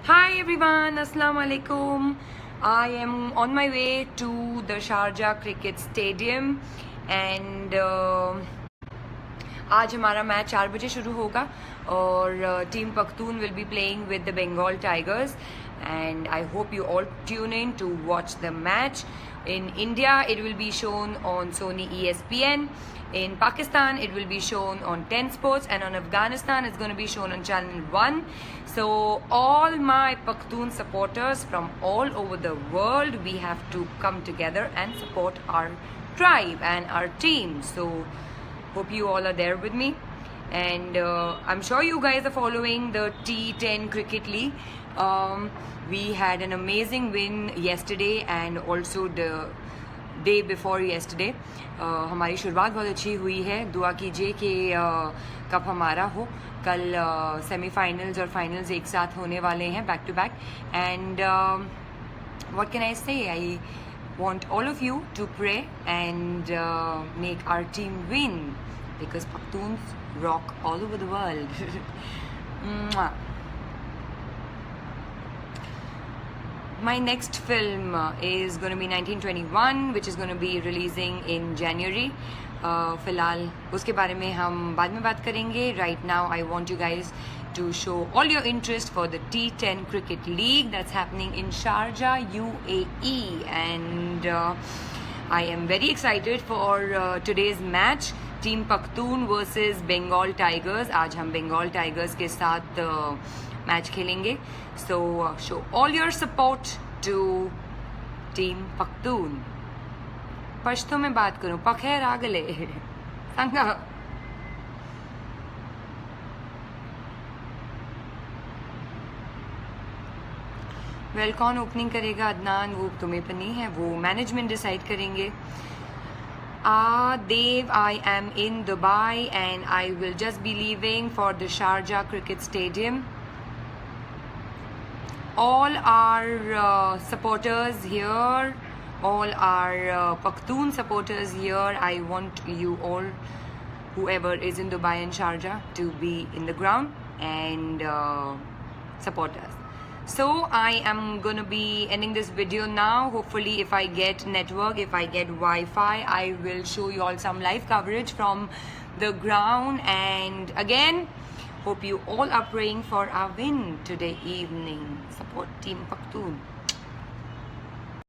Hi everyone, Assalamu alaikum. I am on my way to the Sharjah Cricket Stadium and आज हमारा match 4 बजे शुरू होगा और team Pakhtun will be playing with the Bengal Tigers and I hope you all tune in to watch the match. In India, it will be shown on Sony ESPN. In Pakistan, it will be shown on 10 Sports, and on Afghanistan, it's going to be shown on Channel 1. So, all my Pakhtoon supporters from all over the world, we have to come together and support our tribe and our team. So, hope you all are there with me. And I'm sure you guys are following the T10 Cricket League. We had an amazing win yesterday and also the day before yesterday. हमारी शुरुआत बहुत अच्छी हुई है. दुआ कीजिए कि cup हमारा हो. कल सेमीफाइनल्स और फाइनल्स एक साथ होने वाले हैं back to back. And what can I say? I want all of you to pray and make our team win because Pakhtoons rock all over the world. Mwah. My next film is going to be 1921, which is going to be releasing in January. फिलहाल उसके बारे में हम बाद में बात करेंगे. Right now, I want you guys to show all your interest for the T10 Cricket League that's happening in Sharjah, UAE. And I am very excited for today's match. Team Pakhtoon versus Bengal Tigers. आज हम Bengal Tigers के साथ match खेलेंगे. So show all your support to Team Pakhtoon. Pashto में बात करूं. पखेर आगले संगा. Well कौन ओपनिंग करेगा? अदनान, वो तुम्हें पर नहीं है, वो मैनेजमेंट डिसाइड करेंगे. Dev, I am in Dubai and I will just be leaving for the Sharjah Cricket Stadium. All our supporters here, all our Pakhtoon supporters here, I want you all, whoever is in Dubai and Sharjah, to be in the ground and support us. So I am going to be ending this video now. Hopefully if I get network, if I get Wi-Fi, I will show you all some live coverage from the ground. And again, hope you all are praying for our win today evening. Support Team Pakhtoon.